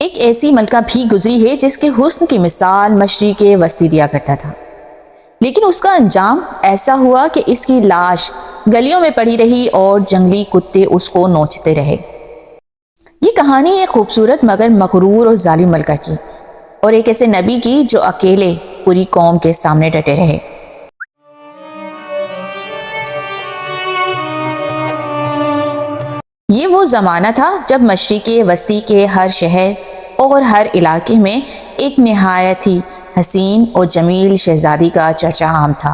ایک ایسی ملکہ بھی گزری ہے جس کے حسن کی مثال مشرق وسطی دیا کرتا تھا، لیکن اس کا انجام ایسا ہوا کہ اس کی لاش گلیوں میں پڑی رہی اور جنگلی کتے اس کو نوچتے رہے۔ یہ کہانی ایک خوبصورت مگر مغرور اور ظالم ملکہ کی، اور ایک ایسے نبی کی جو اکیلے پوری قوم کے سامنے ڈٹے رہے۔ یہ وہ زمانہ تھا جب مشرق وسطی کے ہر شہر اور ہر علاقے میں ایک نہایت ہی حسین اور جمیل شہزادی کا چرچا عام تھا۔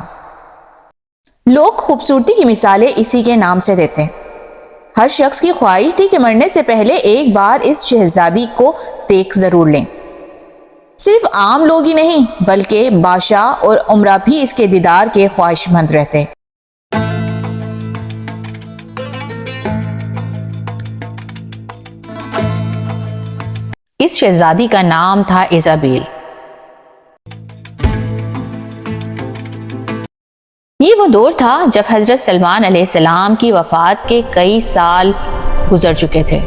لوگ خوبصورتی کی مثالیں اسی کے نام سے دیتے۔ ہر شخص کی خواہش تھی کہ مرنے سے پہلے ایک بار اس شہزادی کو دیکھ ضرور لیں۔ صرف عام لوگ ہی نہیں بلکہ بادشاہ اور امراء بھی اس کے دیدار کے خواہش مند رہتے۔ اس شہزادی کا نام تھا ایزابیل۔ یہ وہ دور تھا جب حضرت سلمان علیہ السلام کی وفات کے کئی سال گزر چکے تھے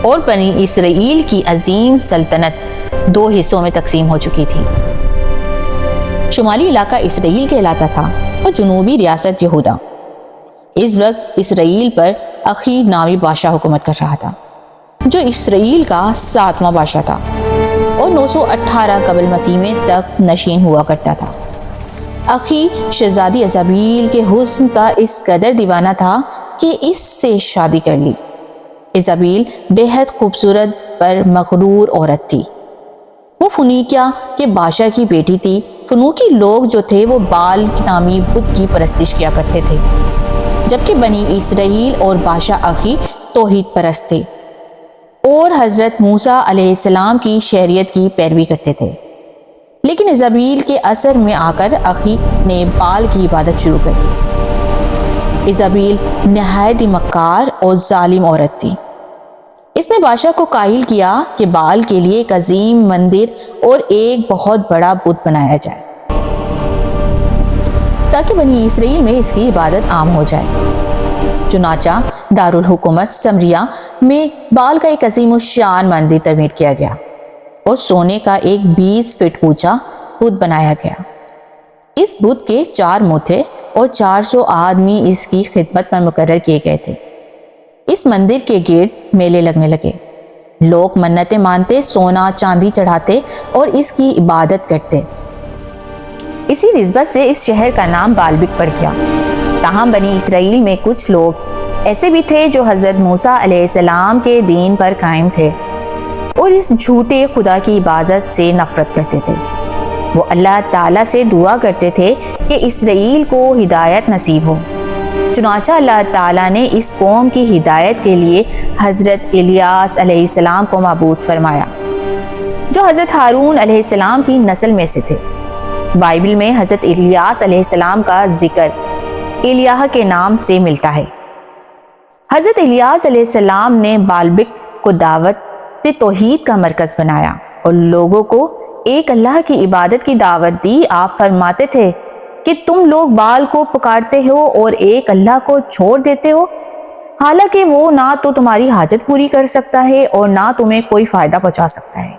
اور بنی اسرائیل کی عظیم سلطنت دو حصوں میں تقسیم ہو چکی تھی۔ شمالی علاقہ اسرائیل کہلاتا تھا اور جنوبی ریاست یہودا۔ اس وقت اسرائیل پر اخی نامی بادشاہ حکومت کر رہا تھا، جو اسرائیل کا 7واں بادشاہ تھا اور 918 قبل مسیح میں تخت نشین ہوا کرتا تھا۔ اخی شہزادی ایزابیل کے حسن کا اس قدر دیوانہ تھا کہ اس سے شادی کر لی۔ ایزابیل بے حد خوبصورت پر مغرور عورت تھی۔ وہ فنیکیا کے بادشاہ کی بیٹی تھی۔ فنوکی لوگ جو تھے وہ بال نامی بت کی پرستش کیا کرتے تھے، جبکہ بنی اسرائیل اور بادشاہ اخی توحید پرست تھے اور حضرت موسیٰ علیہ السلام کی شریعت کی پیروی کرتے تھے۔ لیکن ایزابیل کے اثر میں آ کر اخی نے بال کی عبادت شروع کر دی۔ ایزابیل نہایت ہی مکار اور ظالم عورت تھی۔ اس نے بادشاہ کو قائل کیا کہ بال کے لیے ایک عظیم مندر اور ایک بہت بڑا بت بنایا جائے تاکہ بنی اسرائیل میں اس کی عبادت عام ہو جائے۔ چنانچہ دارالحکومت سمریا میں بال کا ایک عظیم الشان مندر تعمیر کیا گیا اور سونے کا ایک 20 فٹ اونچا بت بنایا گیا۔ اس بت کے 4 منہ تھے اور 400 آدمی اس کی خدمت میں مقرر کیے گئے تھے۔ اس مندر کے گرد میلے لگنے لگے۔ لوگ منتیں مانتے، سونا چاندی چڑھاتے اور اس کی عبادت کرتے۔ اسی نسبت سے اس شہر کا نام بالبک پڑ گیا۔ تاہم بنی اسرائیل میں کچھ لوگ ایسے بھی تھے جو حضرت موسیٰ علیہ السلام کے دین پر قائم تھے اور اس جھوٹے خدا کی عبادت سے نفرت کرتے تھے۔ وہ اللہ تعالیٰ سے دعا کرتے تھے کہ اسرائیل کو ہدایت نصیب ہو۔ چنانچہ اللہ تعالیٰ نے اس قوم کی ہدایت کے لیے حضرت الیاس علیہ السلام کو مبعوث فرمایا، جو حضرت ہارون علیہ السلام کی نسل میں سے تھے۔ بائبل میں حضرت الیاس علیہ السلام کا ذکر الیاہ کے نام سے ملتا ہے۔ حضرت الیاس علیہ السلام نے بالبک کو دعوت توحید کا مرکز بنایا اور لوگوں کو ایک اللہ کی عبادت کی دعوت دی۔ آپ فرماتے تھے کہ تم لوگ بال کو پکارتے ہو اور ایک اللہ کو چھوڑ دیتے ہو، حالانکہ وہ نہ تو تمہاری حاجت پوری کر سکتا ہے اور نہ تمہیں کوئی فائدہ پہنچا سکتا ہے۔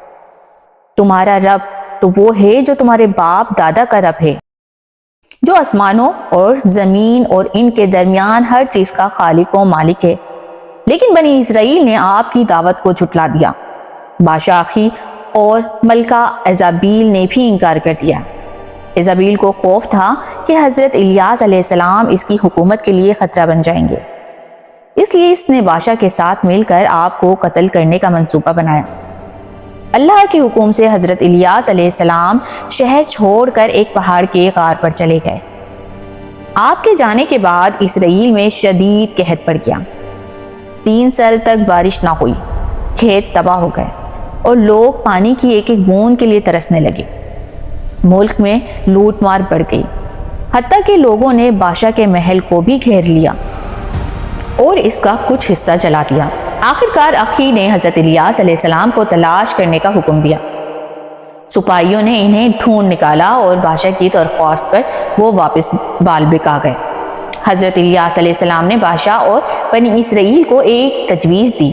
تمہارا رب تو وہ ہے جو تمہارے باپ دادا کا رب ہے، جو آسمانوں اور زمین اور ان کے درمیان ہر چیز کا خالق و مالک ہے۔ لیکن بنی اسرائیل نے آپ کی دعوت کو جھٹلا دیا۔ بادشاہ اخی اور ملکہ ایزابیل نے بھی انکار کر دیا۔ ایزابیل کو خوف تھا کہ حضرت الیاس علیہ السلام اس کی حکومت کے لیے خطرہ بن جائیں گے، اس لیے اس نے بادشاہ کے ساتھ مل کر آپ کو قتل کرنے کا منصوبہ بنایا۔ اللہ کے حکم سے حضرت الیاس علیہ السلام شہر چھوڑ کر ایک پہاڑ کے غار پر چلے گئے۔ آپ کے جانے کے بعد اسرائیل میں شدید قحط پڑ گیا۔ 3 سال تک بارش نہ ہوئی، کھیت تباہ ہو گئے اور لوگ پانی کی ایک ایک بوند کے لیے ترسنے لگے۔ ملک میں لوٹ مار بڑھ گئی، حتیٰ کہ لوگوں نے بادشاہ کے محل کو بھی گھیر لیا اور اس کا کچھ حصہ جلا دیا۔ آخرکار اخی نے حضرت الیاس علیہ السلام کو تلاش کرنے کا حکم دیا۔ سپاہیوں نے انہیں ڈھونڈ نکالا اور بادشاہ کی درخواست پر وہ واپس بالبک آ گئے۔ حضرت الیاس علیہ السلام نے بادشاہ اور بنی اسرائیل کو ایک تجویز دی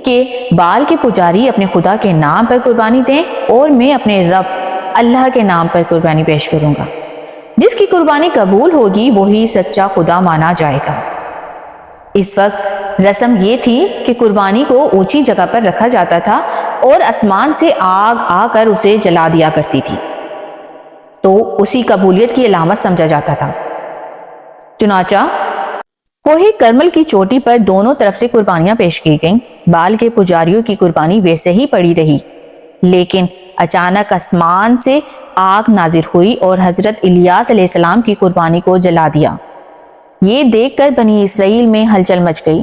کہ بال کے پجاری اپنے خدا کے نام پر قربانی دیں اور میں اپنے رب اللہ کے نام پر قربانی پیش کروں گا۔ جس کی قربانی قبول ہوگی وہی سچا خدا مانا جائے گا۔ اس وقت رسم یہ تھی کہ قربانی کو اونچی جگہ پر رکھا جاتا تھا اور آسمان سے آگ آ کر اسے جلا دیا کرتی تھی، تو اسی قبولیت کی علامت سمجھا جاتا تھا۔ چنانچہ کوہ کرمل کی چوٹی پر دونوں طرف سے قربانیاں پیش کی گئیں۔ بال کے پجاریوں کی قربانی ویسے ہی پڑی رہی، لیکن اچانک آسمان سے آگ نازل ہوئی اور حضرت الیاس علیہ السلام کی قربانی کو جلا دیا۔ یہ دیکھ کر بنی اسرائیل میں ہلچل مچ گئی۔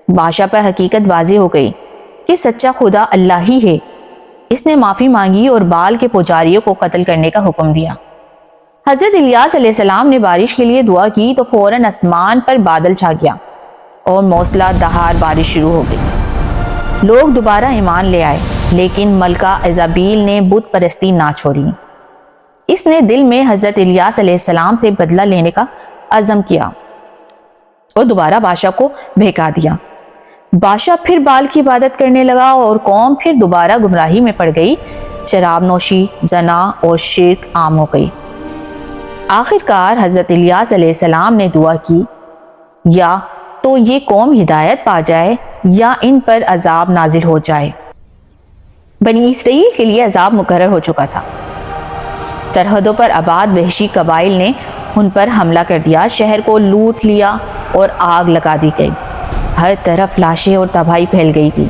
بادشاہ پر حقیقت واضح ہو گئی کہ سچا خدا اللہ ہی ہے۔ اس نے معافی مانگی اور بال کے پجاریوں کو قتل کرنے کا حکم دیا۔ حضرت الیاس علیہ السلام نے بارش کے لیے دعا کی تو فوراً آسمان پر بادل چھا گیا اور موسلا دھار بارش شروع ہو گئی۔ لوگ دوبارہ ایمان لے آئے، لیکن ملکہ ایزابیل نے بت پرستی نہ چھوڑی۔ اس نے دل میں حضرت الیاس علیہ السلام سے بدلہ لینے کا عزم کیا اور دوبارہ بادشاہ کو بہکا دیا۔ بادشاہ پھر بال کی عبادت کرنے لگا اور قوم پھر دوبارہ گمراہی میں پڑ گئی۔ شراب نوشی، زنا اور شرک عام ہو گئی۔ آخرکار حضرت الیاس علیہ السلام نے دعا کی، یا تو یہ قوم ہدایت پا جائے یا ان پر عذاب نازل ہو جائے۔ بنی اسرائیل کے لیے عذاب مقرر ہو چکا تھا۔ سرحدوں پر آباد وحشی قبائل نے ان پر حملہ کر دیا، شہر کو لوٹ لیا اور آگ لگا دی گئی۔ ہر طرف لاشیں اور تباہی پھیل گئی تھی۔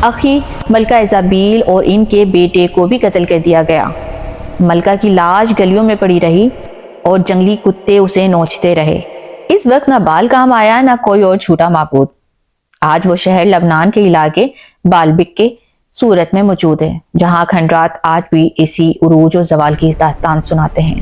اخی ملکہ ایزابیل اور ان کے بیٹے کو بھی قتل کر دیا گیا۔ ملکہ کی لاش گلیوں میں پڑی رہی اور جنگلی کتے اسے نوچتے رہے۔ اس وقت نہ بال کام آیا نہ کوئی اور جھوٹا معبود۔ آج وہ شہر لبنان کے علاقے بالبک کے صورت میں موجود ہے، جہاں کھنڈرات آج بھی اسی عروج و زوال کی داستان سناتے ہیں۔